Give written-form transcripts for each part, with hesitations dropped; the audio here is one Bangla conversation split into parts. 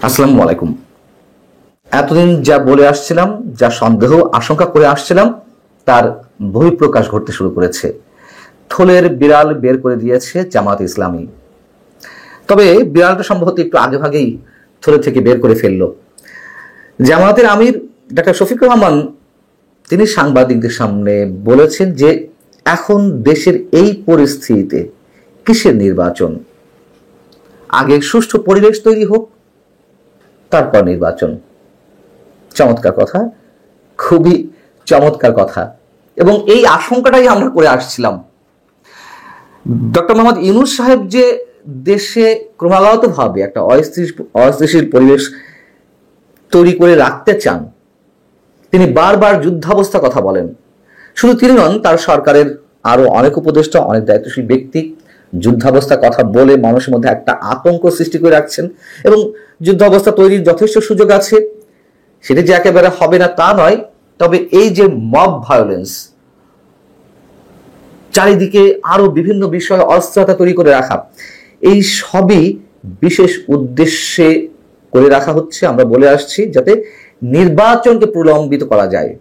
আসসালামু আলাইকুম। এতদিন যা বলে আসছিলাম, যা সন্দেহ আশঙ্কা করে আসছিলাম, তার বহিঃপ্রকাশ ঘটতে শুরু করেছে। থলের বিড়াল বের করে দিয়েছে জামাত ইসলামী। তবে বিড়ালটা সম্ভবত একটু আগেভাগেই থলে থেকে বের করে ফেলল। জামায়াতের আমির ডাক্তার শফিকুর রহমান তিনি সাংবাদিকদের সামনে বলেছেন যে এখন দেশের এই পরিস্থিতিতে কিসের নির্বাচন, আগে সুষ্ঠু পরিবেশ তৈরি হোক, তারপর নির্বাচন। চমৎকার কথা, খুবই চমৎকার কথা। এবং এই আশঙ্কাটাই আমরা করে আসছিলাম। ডক্টর মোহাম্মদ ইউনূস সাহেব যে দেশে ক্রমাগতভাবে একটা অস্থিতিশীল পরিবেশ তৈরি করে রাখতে চান, তিনি বারবার যুদ্ধাবস্থা কথা বলেন। শুধু তিনি নন, তার সরকারের আরো অনেক উপদেষ্টা, অনেক দায়িত্বশীল ব্যক্তি যুদ্ধাবস্থা কথা বলে মানুষের মধ্যে একটা আতঙ্ক সৃষ্টি করে রাখছেন। এবং যুদ্ধাবস্থা তৈরির যথেষ্ট সুযোগ আছে, সেটা যে একেবারে হবে না তা নয়। তবে এই যে মব ভায়োলেন্স, চারিদিকে আরো বিভিন্ন বিষয়ে অস্থিরতা তৈরি করে রাখা, এই সবই বিশেষ উদ্দেশ্যে করে রাখা হচ্ছে। আমরা বলে আসছি যাতে নির্বাচনকে প্রলম্বিত করা যায়।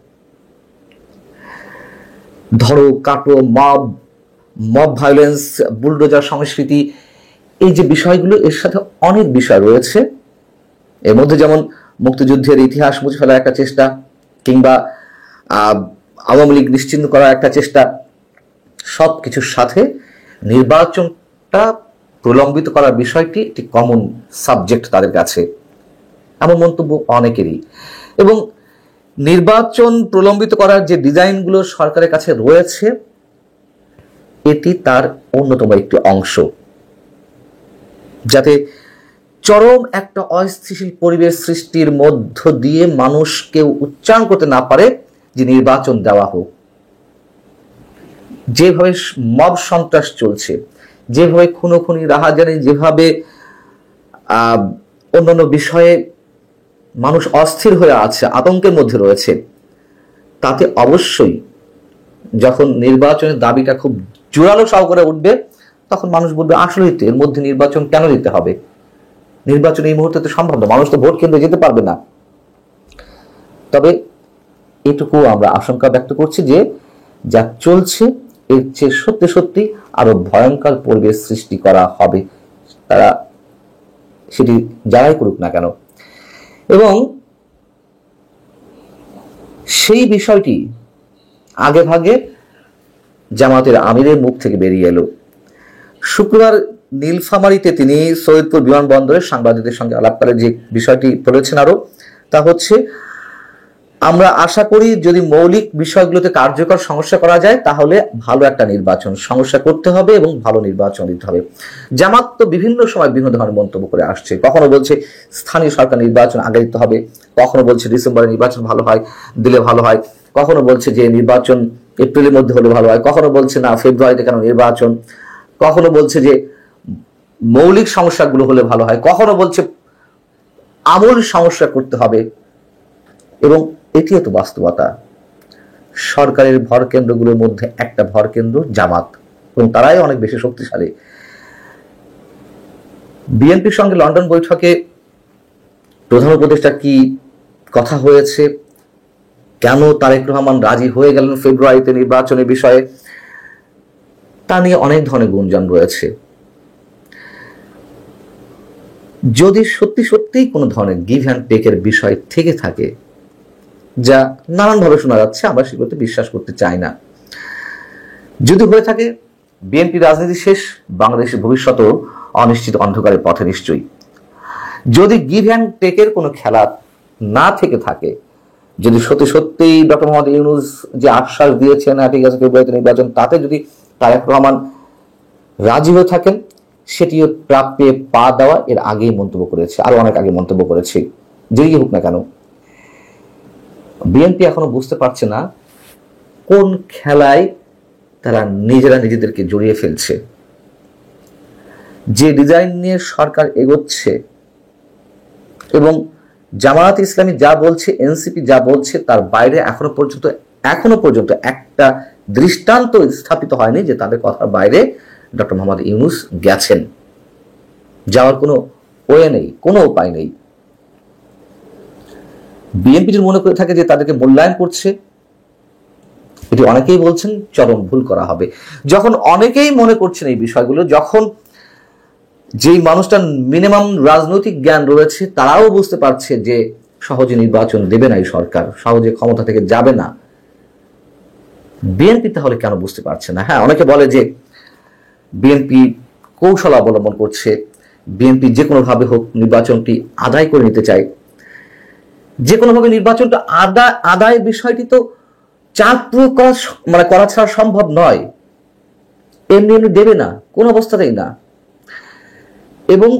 ধরো কাটো, মব ভায়োলেন্স, বুলডোজার সংস্কৃতি, এই যে বিষয়গুলো, এর সাথে অনেক বিষয় রয়েছে। এর মধ্যে যেমন মুক্তিযুদ্ধের ইতিহাস মুছে ফেলার একটা চেষ্টা, কিংবা আওয়ামী লীগ নিশ্চিহ্ন করার একটা চেষ্টা, সব কিছুর সাথে নির্বাচনটা প্রলম্বিত করার বিষয়টি একটি কমন সাবজেক্ট তাদের কাছে, এমন মন্তব্য অনেকেরই। এবং নির্বাচন প্রলম্বিত করার যে ডিজাইনগুলো সরকারের কাছে রয়েছে, এটি তার অন্যতম একটি অংশ, যাতে চরম একটা অস্থিতিশীল পরিবেশ সৃষ্টির মধ্য দিয়ে মানুষ কেউ উচ্চারণ করতে না পারে যে নির্বাচন দেওয়া হোক। যেভাবে মব সন্ত্রাস চলছে, যেভাবে খুনোখুনি, রাহাজানি, যেভাবে অন্যান্য বিষয়ে মানুষ অস্থির হয়ে আছে, আতঙ্কের মধ্যে রয়েছে, তাতে অবশ্যই যখন নির্বাচনের দাবিটা খুব জোরালো সহকারে উঠবে, তখন মানুষ বলবে আসলেই তো এর মধ্যে নির্বাচন কেন দিতে হবে, নির্বাচন এই মুহূর্তে তো সম্ভব না, মানুষ তো ভোট কেন্দ্রে যেতে পারবে না। তবে এটুকু আমরা আশঙ্কা ব্যক্ত করছি যে যা চলছে এর চেয়ে সত্যি সত্যি আরো ভয়ঙ্কর পরিবেশ সৃষ্টি করা হবে, তারা সেটি যারাই করুক না কেন। এবং সেই বিষয়টি আগে ভাগে জামাতের আমিরের মুখ থেকে বেরিয়ে এলো। শুক্রবার নীলফামারীতে তিনি সৈয়দপুর বিমানবন্দরে সাংবাদিকদের সঙ্গে আলাপকালে যে বিষয়টি বলেছেন আরো, তা হচ্ছে আমরা আশা করি যদি মৌলিক বিষয়গুলোতে কার্যকর সমস্যা করা যায়, তাহলে ভালো একটা নির্বাচন সমস্যা করতে হবে এবং ভালো নির্বাচন দিতে হবে। জামাত তো বিভিন্ন সময় বিভিন্ন ধরনের মন্তব্য করে আসছে। কখনো বলছে স্থানীয় সরকার নির্বাচন আগে দিতে হবে, কখনো বলছে ডিসেম্বরে নির্বাচন ভালো হয়, দিলে ভালো হয়, কখনো বলছে যে নির্বাচন এপ্রিলের মধ্যে হলে ভালো হয়, কখনো বলছে না ফেব্রুয়ারিতে কেন নির্বাচন, কখনো বলছে যে মৌলিক সমস্যাগুলো হলে ভালো হয়, কখনো বলছে আমূল সমস্যা করতে হবে। এবং এটিও তো বাস্তবতা। সরকারের ভর কেন্দ্রগুলোর মধ্যে একটা ভর কেন্দ্র জামাত, এবং তারাই অনেক বেশি শক্তিশালী। বিএনপির সঙ্গে লন্ডন বৈঠকে প্রধান উপদেষ্টা কি কথা হয়েছে, কেন তারেক রহমান রাজি হয়ে গেলেন ফেব্রুয়ারিতে নির্বাচনের বিষয়ে, তা নিয়ে অনেক ধরনের গুঞ্জন রয়েছে। যদি সত্যি সত্যিই কোনো ধরনের গিভ অ্যান্ড টেকের বিষয় থেকে থাকে, যা নানানভাবে শোনা যাচ্ছে, আমরা সেগুলোতে বিশ্বাস করতে চাই না। যদি হয়ে থাকে, বিএনপি রাজনীতি শেষ, বাংলাদেশের ভবিষ্যৎও অনিশ্চিত অন্ধকারের পথে নিশ্চয়ই। যদি গিভ অ্যান্ড টেকের কোনো খেলা না থেকে থাকে, যদি সত্যি সত্যিই ডক্টর মোহাম্মদ ইউনূস যে আশ্বাস দিয়েছেন ঠিক আছে ফেব্রুয়ারিতে নির্বাচন, তাতে যদি তারেক রহমান রাজি হয়ে থাকেন, সেটিও প্রাপ্যে পা দেওয়া এর আগেই মন্তব্য করেছে, আরো অনেক আগে মন্তব্য করেছে। যেই হোক না কেন, বিএনপি এখনো বুঝতে পারছে না কোন খেলায় তারা নিজেরা নিজেদেরকে জড়িয়ে ফেলছে। যে ডিজাইন নিয়ে সরকার এগোচ্ছে এবং জামায়াত ইসলামী যা বলছে, এনসিপি যা বলছে, তার বাইরে এখনো পর্যন্ত একটা দৃষ্টান্ত স্থাপিত হয়নি যে তাদের কথার বাইরে ডক্টর মোহাম্মদ ইউনূস গেছেন। যাওয়ার কোনো ওয়ে নেই, কোনো উপায় নেই। বিএনপি যদি মনে করে থাকে যে তাদেরকে মূল্যায়ন করছে, এটি অনেকেই বলছেন চরম ভুল করা হবে। যখন অনেকেই মনে করছেন এই বিষয়গুলো, যখন যেই মানুষটার মিনিমাম রাজনৈতিক জ্ঞান রয়েছে তারাও বুঝতে পারছে যে সহজে নির্বাচন দেবে না এই সরকার, সহজে ক্ষমতা থেকে যাবে না, বিএনপি তাহলে কেন বুঝতে পারছে না? হ্যাঁ, অনেকে বলে যে বিএনপি কৌশল অবলম্বন করছে, বিএনপি যে কোনোভাবে হোক নির্বাচনটি আদায় করে নিতে চায়। যে কোনোভাবে নির্বাচনটা আদায় বিষয়টি তো চাপ প্রয়োগ করা ছাড়া সম্ভব নয়। এমনি এমনি দেবে না, কোন অবস্থাতেই না। এবং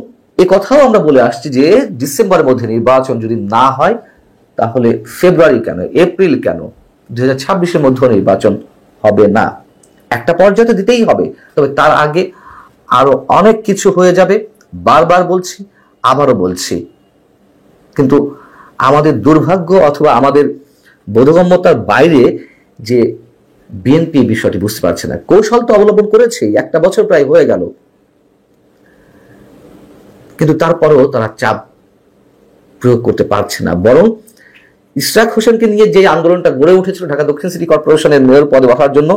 এ কথাও আমরা বলে আসছি যে ডিসেম্বরের মধ্যে নির্বাচন যদি না হয় তাহলে ফেব্রুয়ারি কেন, এপ্রিল কেন, 2026-এর মধ্যে নির্বাচন হবে না। একটা পর্যায়ে দিতেই হবে, তবে তার আগে আরো অনেক কিছু হয়ে যাবে। বারবার বলছি, আবারও বলছি, কিন্তু আমাদের দুর্ভাগ্য অথবা আমাদের বোধগম্যতার বাইরে যে বিএনপি বিষয়টি বুঝতে পারছে না। কৌশল তো অবলম্বন করেছে, একটা বছর প্রায় হয়ে গেল, কিন্তু তারপরেও তারা চাপ প্রয়োগ করতে পারছে না। বরং ইশরাক হোসেনকে নিয়ে যে আন্দোলনটা গড়ে উঠেছিল ঢাকা দক্ষিণ সিটি কর্পোরেশনের মেয়র পদে বসার জন্য,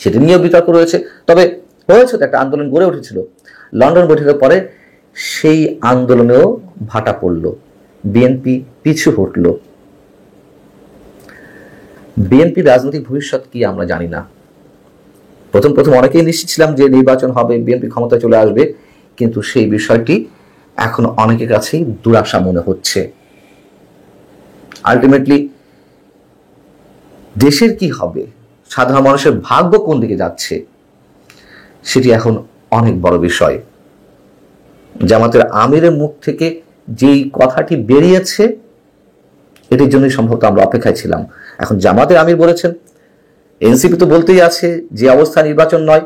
সেটি নিয়েও বিতর্ক রয়েছে। তবে হয়েছে তো, একটা আন্দোলন গড়ে উঠেছিল। লন্ডন বৈঠকের পরে সেই আন্দোলনেও ভাটা পড়ল, বিএনপি পিছু হটল। বিএনপি রাজনৈতিক ভবিষ্যৎ কি আমরা জানি না। প্রথম অনেকেই নিশ্চিত ছিলাম যে নির্বাচন হবে, বিএনপি ক্ষমতায় চলে আসবে, কিন্তু সেই বিষয়টি এখন অনেকের কাছেই দুরাশা মনে হচ্ছে। আলটিমেটলি দেশের কি হবে, সাধারণ মানুষের ভাগ্য কোন দিকে যাচ্ছে, সেটি এখন অনেক বড় বিষয়। জামাতের আমিরের মুখ থেকে যেই কথাটি বেরিয়েছে, এটির জন্যই সম্ভবত আমরা অপেক্ষায় ছিলাম। এখন জামাতের আমির বলেছেন, এনসিপি তো বলতেই আছে যে অবস্থা নির্বাচন নয়,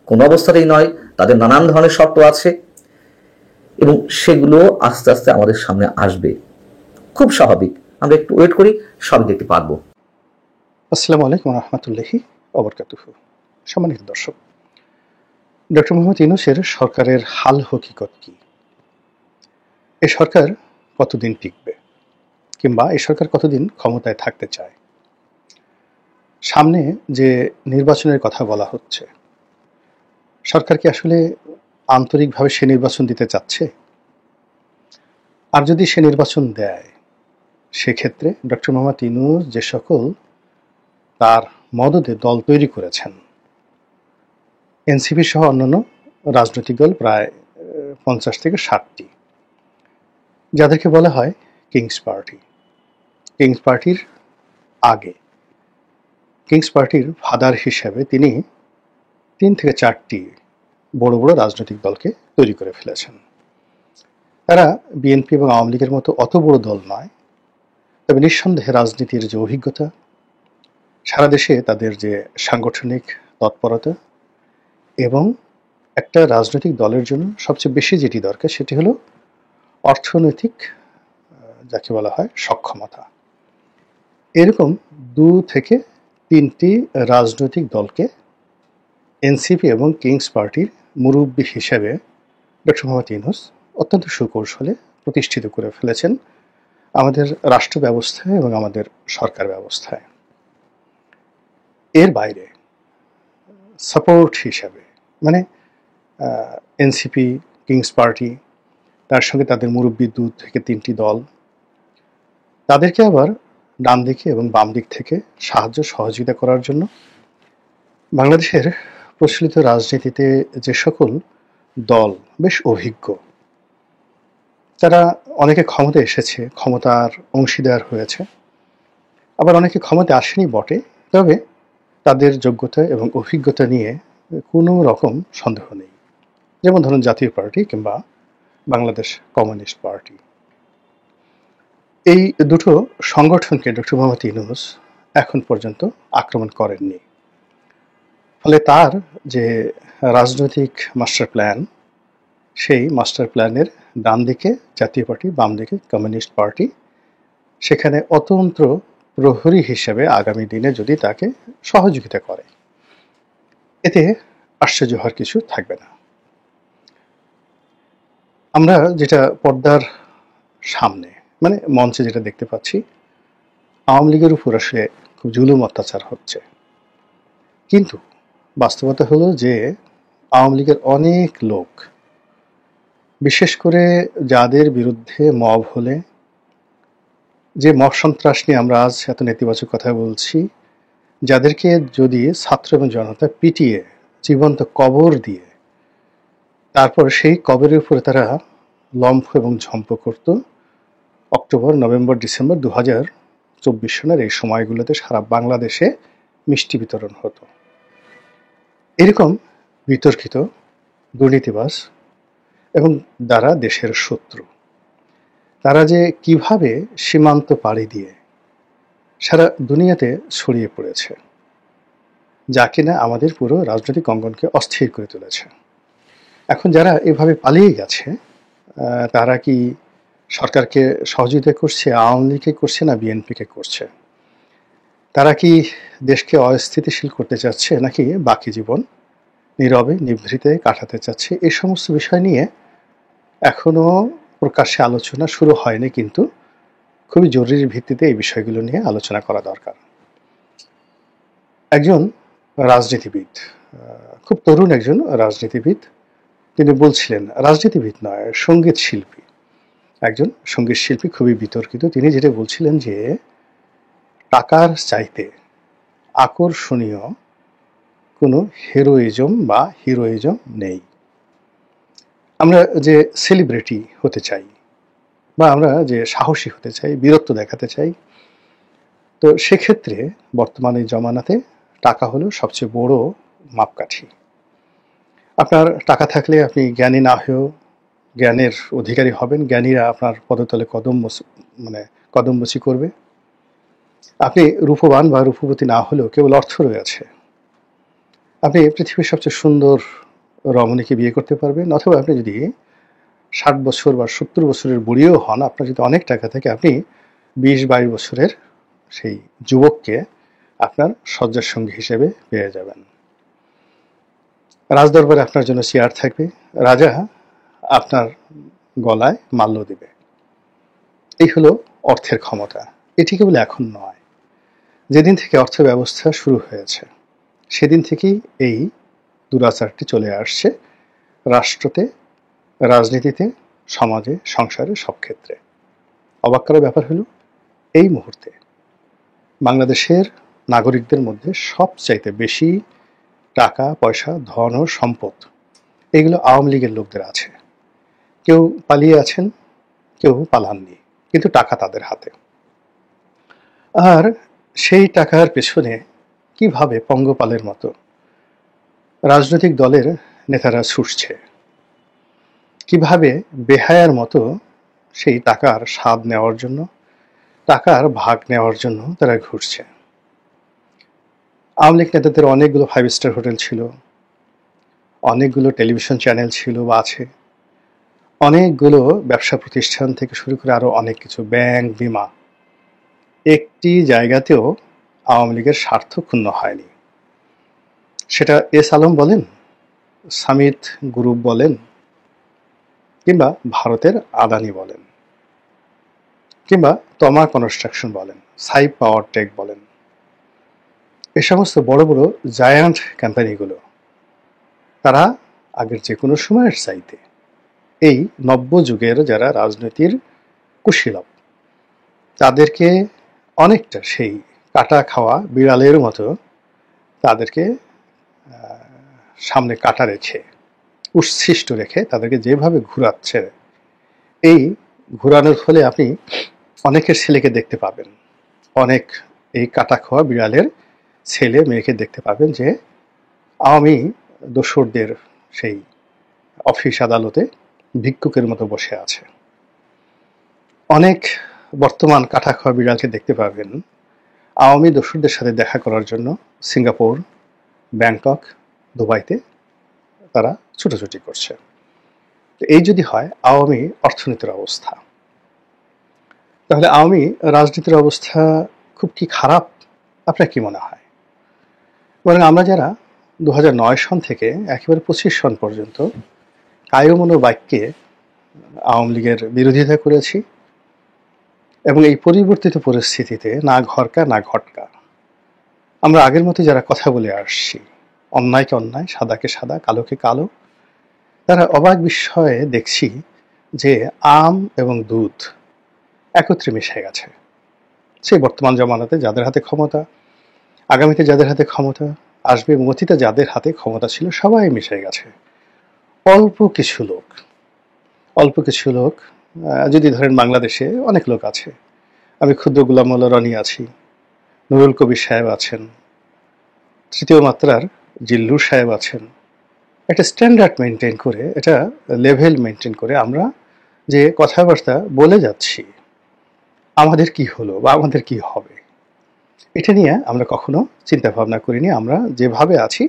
কোন অবস্থাতেই নয়, তাদের নানান ধরনের শর্ত আছে এবং সেগুলো আস্তে আস্তে আমাদের সামনে আসবে। খুব স্বাভাবিক, আমরা একটু ওয়েট করি, সবই দেখতে পারবো। আসসালামু আলাইকুম রহমতুল্লাহি ওবরকাতুহু। সম্মানিত দর্শক, ডক্টর মোহাম্মদ ইউনূসের সরকারের হাল হকিকত কি? এ সরকার কতদিন টিকবে, কিংবা এই সরকার কতদিন ক্ষমতায় থাকতে চায়? সামনে যে নির্বাচনের কথা বলা হচ্ছে, সরকার কি আসলে আন্তরিকভাবে সে নির্বাচন দিতে চাচ্ছে? আর যদি সে নির্বাচন দেয়, সেক্ষেত্রে ডক্টর মোহাম্মদ ইউনূস যে সকল তার মদদে দল তৈরি করেছেন, এনসিপি সহ অন্যান্য রাজনৈতিক দল প্রায় 50 থেকে 60টি, যাদেরকে বলা হয় কিংস পার্টি। কিংস পার্টির আগে কিংস পার্টির ফাদার হিসেবে তিনি 3 থেকে 4টি বড় বড় রাজনৈতিক দলকে তৈরি করে ফেলেছেন। তারা বিএনপি এবং আওয়ামী লীগের মতো অত বড় দল নয়, তবে নিঃসন্দেহে রাজনীতির যে অভিজ্ঞতা, সারা দেশে তাদের যে সাংগঠনিক তৎপরতা, এবং একটা রাজনৈতিক দলের জন্য সবচেয়ে বেশি যেটি দরকার সেটি হলো অর্থনৈতিক, যাকে বলা হয় সক্ষমতা। এরকম 2 থেকে 3টি রাজনৈতিক দলকে এনসিপি এবং কিংস পার্টির মুরব্বী হিসেবে ডক্টর মোহাম্মদ ইউনূস অত্যন্ত সুকৌশলে প্রতিষ্ঠিত করে ফেলেছেন আমাদের রাষ্ট্র ব্যবস্থায় এবং আমাদের সরকার ব্যবস্থায়। এর বাইরে সাপোর্ট হিসাবে, মানে এনসিপি, কিংস পার্টি, তার সঙ্গে তাদের মুরব্বী 2 থেকে 3টি দল, তাদেরকে আবার ডান দিকে এবং বাম দিক থেকে সাহায্য সহযোগিতা করার জন্য বাংলাদেশের প্রচলিত রাজনীতিতে যে সকল দল বেশ অভিজ্ঞ, তারা অনেকে ক্ষমতায় এসেছে, ক্ষমতার অংশীদার হয়েছে, আবার অনেকে ক্ষমতায় আসেনি বটে, তবে তাদের যোগ্যতা এবং অভিজ্ঞতা নিয়ে কোনো রকম সন্দেহ নেই। যেমন ধরুন জাতীয় পার্টি কিংবা বাংলাদেশ কমিউনিস্ট পার্টি। এই দুটো সংগঠনকে ডক্টর মোহাম্মদ ইউনূস এখন পর্যন্ত আক্রমণ করেননি। ফলে তার যে রাজনৈতিক মাস্টার প্ল্যান, সেই মাস্টার প্ল্যানের ডান দিকে জাতীয় পার্টি, বাম দিকে কমিউনিস্ট পার্টি, সেখানে অতন্ত্র প্রহরী হিসেবে আগামী দিনে যদি তাকে সহযোগিতা করে, এতে আশ্চর্য হওয়ার কিছু থাকবে না। আমরা যেটা পর্দার সামনে মানে মঞ্চে যেটা দেখতে পাচ্ছি, আওয়ামী লীগের উপর আসলে খুব জুলুম অত্যাচার হচ্ছে। কিন্তু বাস্তবতা হলো যে আওয়ামী লীগের অনেক লোক, বিশেষ করে যাদের বিরুদ্ধে মব হলে, যে মব সন্ত্রাস নিয়ে আমরা আজ এত নেতিবাচক কথা বলছি, যাদেরকে যদি ছাত্র এবং জনতা পিটিয়ে জীবন্ত কবর দিয়ে তারপর সেই কবরের উপরে তারা লম্ফ এবং ঝম্প করত, অক্টোবর, নভেম্বর, ডিসেম্বর 2024 সনের এই সময়গুলোতে সারা বাংলাদেশে মিষ্টি বিতরণ হতো। এরকম বিতর্কিত, দুর্নীতিবাজ এবং যারা দেশের শত্রু, তারা যে কিভাবে সীমান্ত পাড়ি দিয়ে সারা দুনিয়াতে ছড়িয়ে পড়েছে, যা কিনা আমাদের পুরো রাজনৈতিক অঙ্গনকে অস্থির করে তুলেছে। এখন যারা এভাবে পালিয়ে গেছে, তারা কি সরকারকে সহযোগিতা করছে, আওয়ামী লীগকে করছে না বিএনপিকে করছে? তারা কি দেশকে অস্থিতিশীল করতে চাচ্ছে নাকি বাকি জীবন নীরবে নিভৃতে কাটাতে চাচ্ছে? এই সমস্ত বিষয় নিয়ে এখনো প্রকাশ্যে আলোচনা শুরু হয়নি, কিন্তু খুবই জরুরি ভিত্তিতে এই বিষয়গুলো নিয়ে আলোচনা করা দরকার। একজন রাজনীতিবিদ, খুব তরুণ একজন রাজনীতিবিদ, তিনি বলছিলেন, রাজনীতিবিদ নয়, সঙ্গীত শিল্পী, একজন সঙ্গীত শিল্পী, খুবই বিতর্কিত। তিনি যেটা বলছিলেন যে টাকার চাইতে আকর্ষণীয় কোনো হিরোইজম বা হিরোইজম নেই। আমরা যে সেলিব্রিটি হতে চাই বা আমরা যে সাহসী হতে চাই, বীরত্ব দেখাতে চাই, তো সেক্ষেত্রে বর্তমানে জমানাতে টাকা হলো সবচেয়ে বড় মাপকাঠি। আপনার টাকা থাকলে আপনি জ্ঞানী না হয়েও জ্ঞানের অধিকারী হবেন, জ্ঞানীরা আপনার পদতলে কদমবুচি করবে। আপনি রূপবান বা রূপবতী না হলেও কেবল অর্থ রয়েছে, আপনি পৃথিবীর সবচেয়ে সুন্দর রমণীকে বিয়ে করতে পারবেন। অথবা আপনি যদি 60 বছর বা 70 বছরের বুড়িও হন, আপনার যদি অনেক টাকা থাকে, আপনি 20-22 বছরের সেই যুবককে আপনার শয্যার সঙ্গী হিসেবে পেয়ে যাবেন। রাজদরবারে আপনার জন্য চেয়ার থাকবে, রাজা আপনার গলায় মাল্য দেবে। এই হলো অর্থের ক্ষমতা। এটি কেবল এখন নয়, যেদিন থেকে অর্থ ব্যবস্থা শুরু হয়েছে সেদিন থেকেই এই দুরাচারটি চলে আসছে রাষ্ট্রতে, রাজনীতিতে, সমাজে, সংসারে, সব ক্ষেত্রে। অবাক করার ব্যাপার হলো, এই মুহূর্তে বাংলাদেশের নাগরিকদের মধ্যে সবচাইতে বেশি টাকা পয়সা, ধন ও সম্পদ এগুলো আওয়ামী লীগের লোকদের আছে। কেউ পালিয়ে আছেন, কেউ পালাননি, কিন্তু টাকা তাদের হাতে। আর সেই টাকার পেছনে কিভাবে পঙ্গপালের মতো রাজনৈতিক দলের নেতারা ছুটছে, কিভাবে বেহায়ার মতো সেই টাকার স্বাদ নেওয়ার জন্য, টাকার ভাগ নেওয়ার জন্য তারা ঘুরছে। আওয়ামী লীগ নেতাদের অনেকগুলো 5 স্টার হোটেল ছিল, অনেকগুলো টেলিভিশন চ্যানেল ছিল বা আছে, অনেকগুলো ব্যবসা প্রতিষ্ঠান থেকে শুরু করে আরো অনেক কিছু, ব্যাংক, বিমা। একটি জায়গাতেও আওয়ামী লীগের স্বার্থ ক্ষুণ্ণ হয়নি। সেটা এস আলম বলেন, সামিট গ্রুপ বলেন, কিংবা ভারতের আদানি বলেন, কিংবা তমা কনস্ট্রাকশন বলেন, সাইপ পাওয়ার টেক বলেন, এই সমস্ত বড় বড় জায়ান্ট কোম্পানিগুলো, তারা আগের যে কোনো সময়ের চাইতে এই নব্য যুগের যারা রাজনীতির কুশীলব, তাদেরকে অনেকটা সেই কাটা খাওয়া বিড়ালের মতো তাদেরকে সামনে কাটা রেখে, উচ্ছিষ্ট রেখে তাদেরকে যেভাবে ঘুরাচ্ছে, এই ঘুরানোর ফলে আপনি অনেকের ছেলেকে দেখতে পাবেন, অনেক এই কাটা খাওয়া বিড়ালের ছেলে মেয়েকে দেখতে পাবেন যে আওয়ামী দোসরদের সেই অফিস আদালতে ভিক্ষুকের মতো বসে আছে। অনেক বর্তমান কাটা খাওয়া বিড়ালকে দেখতে পাবেন আওয়ামী দোসরদের সাথে দেখা করার জন্য সিঙ্গাপুর, ব্যাংকক, দুবাইতে তারা ছুটোছুটি করছে। তো এই যদি হয় আওয়ামী অর্থনীতির অবস্থা, তাহলে আওয়ামী রাজনীতির অবস্থা খুব কি খারাপ? আপনার কি মনে হয়? বরং আমরা যারা 2009 সন থেকে একেবারে 25 সন পর্যন্ত কায়মনো বাক্যে আওয়ামী লীগের বিরোধিতা করেছি, এবং এই পরিবর্তিত পরিস্থিতিতে না ঘরকা না ঘটকা আমরা আগের মতো যারা কথা বলে আসছি, অন্যায়কে অন্যায়, সাদাকে সাদা, কালোকে কালো, তারা অবাক বিস্ময়ে দেখছি যে আম এবং দুধ একত্রে মিশে গেছে। সেই বর্তমান জমানাতে যাদের হাতে ক্ষমতা, আগামীতে যাদের হাতে ক্ষমতা আসবে এবং অতীতে যাদের হাতে ক্ষমতা ছিল, সবাই মিশে গেছে। অল্প কিছু লোক যদি ধরেন বাংলাদেশে অনেক লোক আছে, আমি ক্ষুদ্র গোলাম মোল্লা রনি আছি, নুরুল কবির সাহেব আছেন, তৃতীয় মাত্রার জিল্লুর সাহেব আছেন। একটা স্ট্যান্ডার্ড মেনটেন করে, এটা লেভেল মেনটেন করে আমরা যে কথাবার্তা বলে যাচ্ছি, আমাদের কি হলো বা আমাদের কি হবে, এটা নিয়ে আমরা কখনো চিন্তা ভাবনা করিনি। আমরা যেভাবে আছি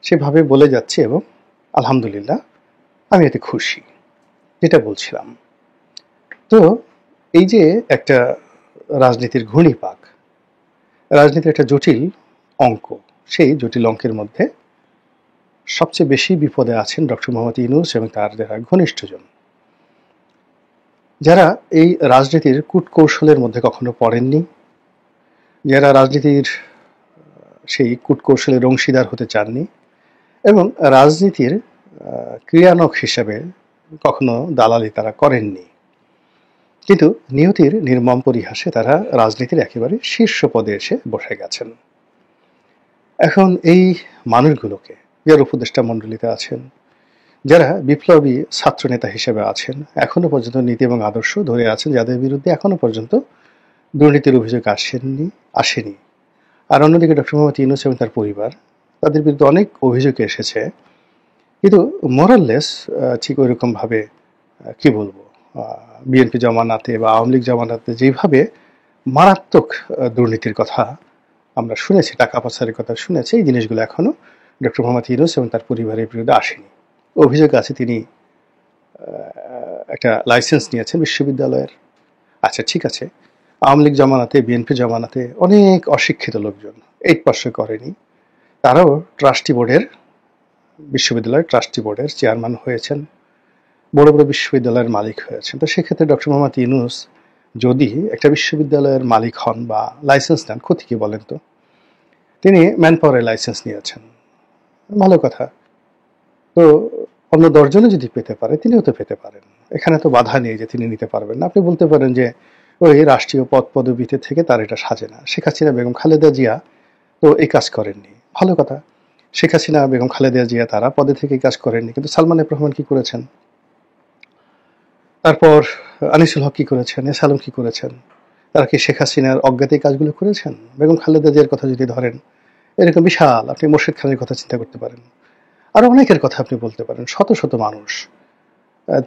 সেভাবে বলে যাচ্ছি এবং আলহামদুলিল্লাহ আমি এতে খুশি। যেটা বলছিলাম, তো এই যে একটা রাজনীতির ঘূর্ণিপাক, রাজনীতির একটা জটিল অঙ্ক, সেই জটিল অঙ্কের মধ্যে সবচেয়ে বেশি বিপদে আছেন ডক্টর মোহাম্মদ ইউনূস এবং তার যারা ঘনিষ্ঠজন, যারা এই রাজনীতির কূটকৌশলের মধ্যে কখনো পড়েননি, যারা রাজনীতির সেই কূটকৌশলের অংশীদার হতে চাননি এবং রাজনীতির ক্রিয়ানক হিসেবে কখনো দালালি তারা করেননি, কিন্তু নিয়তির নির্মম পরিহাসে তারা রাজনীতির একেবারে শীর্ষ পদে এসে বসে গেছেন। এখন এই মানুষগুলোকে, যারা উপদেষ্টা মণ্ডলীতে আছেন, যারা বিপ্লবী ছাত্রনেতা হিসেবে আছেন, এখনো পর্যন্ত নীতি এবং আদর্শ ধরে আছেন, যাদের বিরুদ্ধে এখনো পর্যন্ত দুর্নীতির অভিযোগ আসেনি, আর অন্যদিকে ডক্টর মোহাম্মদ ইউনূস এবং তার পরিবার, তাদের বিরুদ্ধে অনেক অভিযোগ এসেছে, কিন্তু মোরাললেস ঠিক ওইরকম ভাবে কি বলবো, বিএনপি জমানাতে বা আওয়ামী লীগ জমানাতে যেভাবে মারাত্মক দুর্নীতির কথা আমরা শুনেছি, টাকা পাচারের কথা শুনেছি, এই জিনিসগুলো এখনো ডক্টর মোহাম্মদ ইউনূস এবং তার পরিবারের বিরুদ্ধে আসেনি। অভিযোগ আছে তিনি একটা লাইসেন্স নিয়েছেন বিশ্ববিদ্যালয়ের। আচ্ছা ঠিক আছে, আওয়ামী লীগ জমানাতে, বিএনপি জমানাতে অনেক অশিক্ষিত লোকজন 8 পাস করেনি, তারাও বিশ্ববিদ্যালয়ের ট্রাস্টি বোর্ডের চেয়ারম্যান হয়েছেন, বড় বড় বিশ্ববিদ্যালয়ের মালিক হয়েছেন। তো সেক্ষেত্রে ডক্টর মোহাম্মদ ইউনূস যদি একটা বিশ্ববিদ্যালয়ের মালিক হন বা লাইসেন্স নেন, ক্ষতি কি বলেন তো? তিনি ম্যান পাওয়ারের লাইসেন্স নিয়েছেন, ভালো কথা। তো অন্য 10 জনে যদি পেতে পারে, তিনিও তো পেতে পারেন। এখানে তো বাধা নেই যে তিনি নিতে পারবেন না। আপনি বলতে পারেন যে ওই রাষ্ট্রীয় পদ পদবিতে থেকে তার এটা সাজে না। শেখ হাসিনা বেগম খালেদা জিয়া তো এই কাজ করেননি, ভালো কথা। শেখ হাসিনা বেগম খালেদা জিয়া তারা পদে থেকে কাজ করেননি, কিন্তু সালমান এফ রহমান কি করেছেন, তারপর আনিসুল হক কি করেছেন, এস আলম কি করেছেন? তারা কি শেখ হাসিনার অজ্ঞাতে কাজগুলো করেছেন? বেগম খালেদা জিয়ার কথা যদি ধরেন, এরকম বিশাল, আপনি মোর্শেদ খানের কথা চিন্তা করতে পারেন, আরো অনেকের কথা আপনি বলতে পারেন, শত শত মানুষ।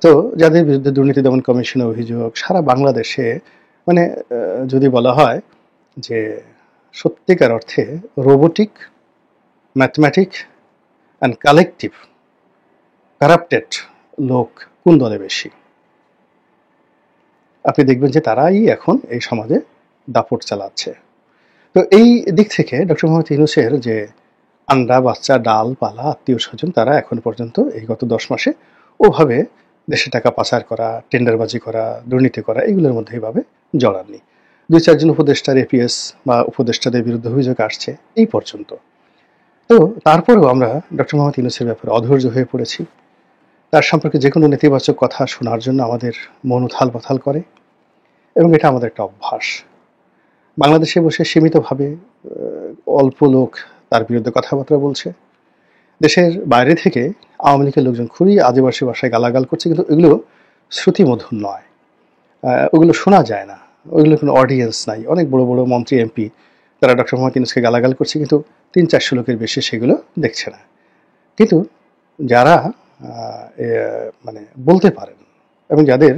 তো যাদের বিরুদ্ধে দুর্নীতি দমন কমিশনের অভিযোগ সারা বাংলাদেশে, মানে যদি বলা হয় যে সত্যিকার অর্থে robotic, mathematic and collective corrupted লোক কোন দলে বেশি, আপনি দেখবেন যে তারাই এখন এই সমাজে দাপট চালাচ্ছে। তো এই দিক থেকে ডক্টর মোহাম্মদ ইউনূসের যে আন্ডা বাচ্চা ডাল পালা আত্মীয় স্বজন, তারা এখন পর্যন্ত এই গত 10 মাসে ওভাবে দেশে টাকা পাচার করা, টেন্ডারবাজি করা, দুর্নীতি করা, এগুলোর মধ্যে এইভাবে জড়াননি। 2-4 জন উপদেষ্টার এপিএস বা উপদেষ্টাদের বিরুদ্ধে অভিযোগ আসছে এই পর্যন্ত। তো তারপরেও আমরা ডক্টর মোহাম্মদ ইউনূসের ব্যাপারে অধৈর্য হয়ে পড়েছি। তার সম্পর্কে যে কোনো নেতিবাচক কথা শোনার জন্য আমাদের মন উথাল পাথাল করে, এবং এটা আমাদের একটা অভ্যাস। বাংলাদেশে বসে সীমিতভাবে অল্প লোক তার বিরুদ্ধে কথাবার্তা বলছে, দেশের বাইরে থেকে আওয়ামী লীগের লোকজন খুবই আদিবাসী ভাষায় গালাগাল করছে, কিন্তু এগুলো শ্রুতিমধুর নয়, ওগুলো শোনা যায় না, ওইগুলো কোনো অডিয়েন্স নাই। অনেক বড় বড় মন্ত্রী এমপি তারা ডক্টর মোহাম্মদ ইউনূসকে গালাগাল করছে, কিন্তু 300-400 লোকের বেশি সেগুলো দেখছে না। কিন্তু যারা মানে বলতে পারেন এবং যাদের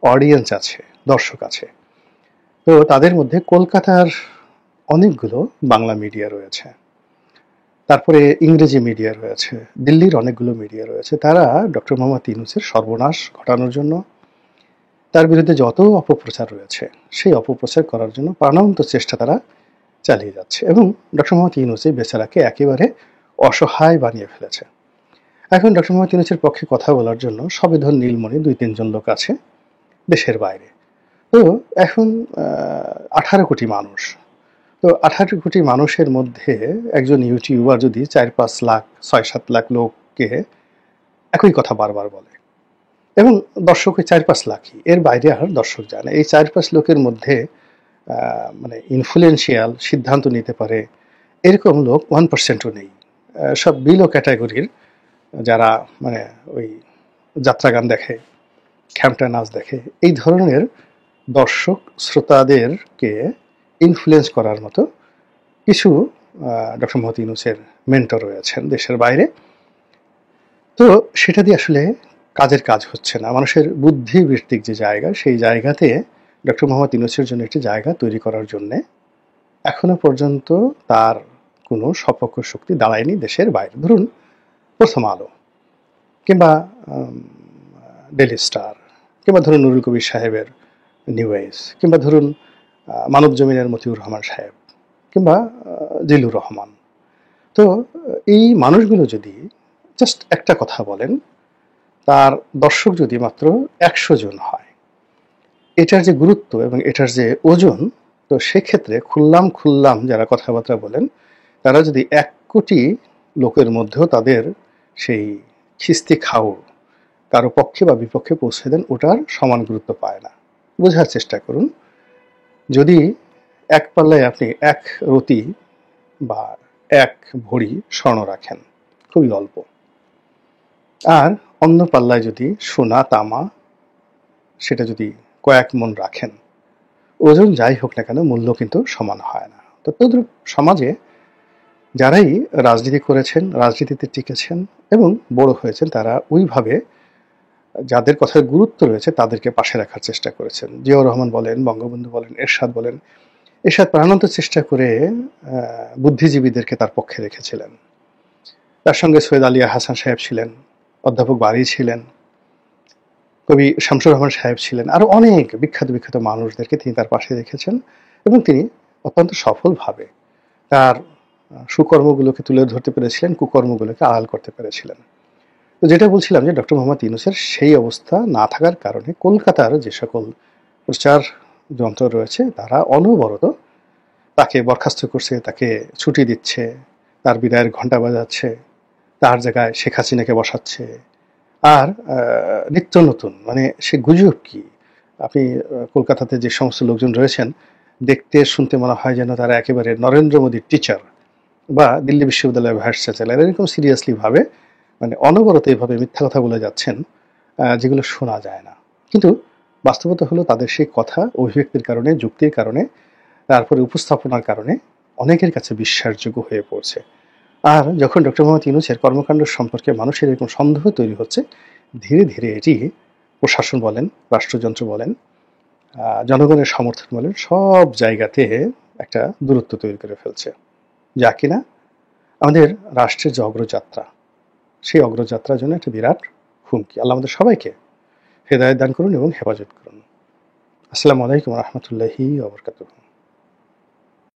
অডিয়েন্স আছে, দর্শক আছে, তো তাদের মধ্যে কলকাতার অনেকগুলো বাংলা মিডিয়া রয়েছে, তারপরে ইংরেজি মিডিয়া রয়েছে, দিল্লির অনেকগুলো মিডিয়া রয়েছে। তারা ডক্টর মোহাম্মদ ইউনূসের সর্বনাশ ঘটানোর জন্য, তার বিরুদ্ধে যত অপপ্রচার রয়েছে সেই অপপ্রচার করার জন্য প্রাণান্ত চেষ্টা তারা চালিয়ে যাচ্ছে, এবং ডক্টর মোহাম্মদ ইউনূস এই বেচারাকে একেবারে অসহায় বানিয়ে ফেলেছে। এখন ডক্টর মোহাম্মদ ইউনূসের পক্ষে কথা বলার জন্য সবেধন নীলমণি 2-3 জন লোক আছে দেশের বাইরে, তো এখন 18 কোটি মানুষ, তো 18 কোটি মানুষের মধ্যে একজন ইউটিউবার যদি 4-5 লাখ 6-7 লাখ লোককে একই কথা বারবার বলে, এবং দর্শক ওই 4-5 লাখই, এর বাইরে আর দর্শক যায় না। এই 4-5 লোকের মধ্যে মানে ইনফ্লুয়েন্সিয়াল সিদ্ধান্ত নিতে পারে এরকম লোক 1%ও নেই। সব বিলো ক্যাটাগরির, যারা মানে ওই যাত্রা গান দেখে, খ্যামটা নাচ দেখে, এই ধরনের দর্শক শ্রোতাদেরকে ইনফ্লুয়েন্স করার মতো কিছু ডক্টর মোহাম্মদ ইউনূসের মেন্টর রয়েছেন দেশের বাইরে। তো সেটা দিয়ে আসলে কাজের কাজ হচ্ছে না। মানুষের বুদ্ধিবৃত্তিক যে জায়গা, সেই জায়গাতে ডক্টর মোহাম্মদ ইউনূসের জন্য একটি জায়গা তৈরি করার জন্যে এখনো পর্যন্ত তার কোনো সপক্ষ শক্তি দাঁড়ায়নি দেশের বাইরে। ধরুন প্রথম আলো, কিংবা ডেলি স্টার, কিংবা ধরুন নুরুল কবির সাহেবের নিউ এজ, কিংবা ধরুন মানব জমিনের মতিউর রহমান সাহেব, কিংবা জিলুর রহমান। তো এই মানুষগুলো যদি জাস্ট একটা কথা বলেন, তার দর্শক যদি মাত্র 100 জন হয়, এটার যে গুরুত্ব এবং এটার যে ওজন, তো সেক্ষেত্রে খুল্লাম যারা কথাবার্তা বলেন, তারা যদি 1 কোটি লোকের মধ্যেও তাদের সেই খিস্তি খাও কারো পক্ষে বা বিপক্ষে পৌঁছে দেন, ওটার সমান গুরুত্ব পায় না। বোঝার চেষ্টা করুন, যদি এক পাল্লায় আপনি 1 রতি বা 1 ভরি স্বর্ণ রাখেন, খুবই অল্প, আর অন্য পাল্লায় যদি সোনা তামা সেটা যদি কয়েক মণ রাখেন, ওজন যাই হোক না কেন মূল্য কিন্তু সমান হয় না। তো তদ্রূপ সমাজে যারাই রাজনীতি করেছেন, রাজনীতিতে টিকেছেন এবং বড় হয়েছেন, তারা ওইভাবে যাদের কথার গুরুত্ব রয়েছে তাদেরকে পাশে রাখার চেষ্টা করেছেন। জিয়াউর রহমান বলেন, বঙ্গবন্ধু বলেন, এরশাদ বলেন, এরশাদ প্রাণান্ত চেষ্টা করে বুদ্ধিজীবীদেরকে তার পক্ষে রেখেছিলেন। তার সঙ্গে সৈয়দ আলিয়া হাসান সাহেব ছিলেন, অধ্যাপক বারী ছিলেন, কবি শামসুর রহমান সাহেব ছিলেন, আরো অনেক বিখ্যাত মানুষদেরকে তিনি তার পাশে রেখেছেন, এবং তিনি অত্যন্ত সফলভাবে তার সুকর্মগুলোকে তুলে ধরতে পেরেছিলেন, কুকর্মগুলোকে আড়াল করতে পেরেছিলেন। তো যেটা বলছিলাম যে ডক্টর মোহাম্মদ ইউনূসের সেই অবস্থা না থাকার কারণে কলকাতার যে সকল প্রচার যন্ত্র রয়েছে তারা অনবরত তাকে বরখাস্ত করছে, তাকে ছুটি দিচ্ছে, তার বিদায়ের ঘণ্টা বাজাচ্ছে, তার জায়গায় শেখ হাসিনাকে বসাচ্ছে। আর নিত্য নতুন মানে সে গুজব কি, আপনি কলকাতাতে যে সমস্ত লোকজন রয়েছেন, দেখতে শুনতে মনে হয় যেন তারা একেবারে নরেন্দ্র মোদীর টিচার বা দিল্লি বিশ্ববিদ্যালয়ের ভাইস চ্যান্সেলর, এরকম সিরিয়াসলি ভাবে মানে অনবরত এইভাবে মিথ্যা কথা বলে যাচ্ছেন, যেগুলো শোনা যায় না। কিন্তু বাস্তবতা হলো তাদের সেই কথা অভিব্যক্তির কারণে, যুক্তির কারণে, তারপরে উপস্থাপনার কারণে অনেকের কাছে বিশ্বাসযোগ্য হয়ে পড়ছে। আর যখন ডক্টর মোহাম্মদ ইউনূসের কর্মকাণ্ড সম্পর্কে মানুষের এরকম সন্দেহ তৈরি হচ্ছে, ধীরে ধীরে এটি প্রশাসন বলেন, রাষ্ট্রযন্ত্র বলেন, জনগণের সমর্থন বলেন, সব জায়গাতে একটা দূরত্ব তৈরি করে ফেলছে, যা কিনা আমাদের রাষ্ট্রের যে অগ্রযাত্রা, সেই অগ্রযাত্রার জন্য একটা বিরাট হুমকি। আল্লাহ আমাদের সবাইকে হেদায়েত দান করুন এবং হেফাজত করুন। আসসালামু আলাইকুম ওয়া রাহমাতুল্লাহি ওয়া বারাকাতুহু।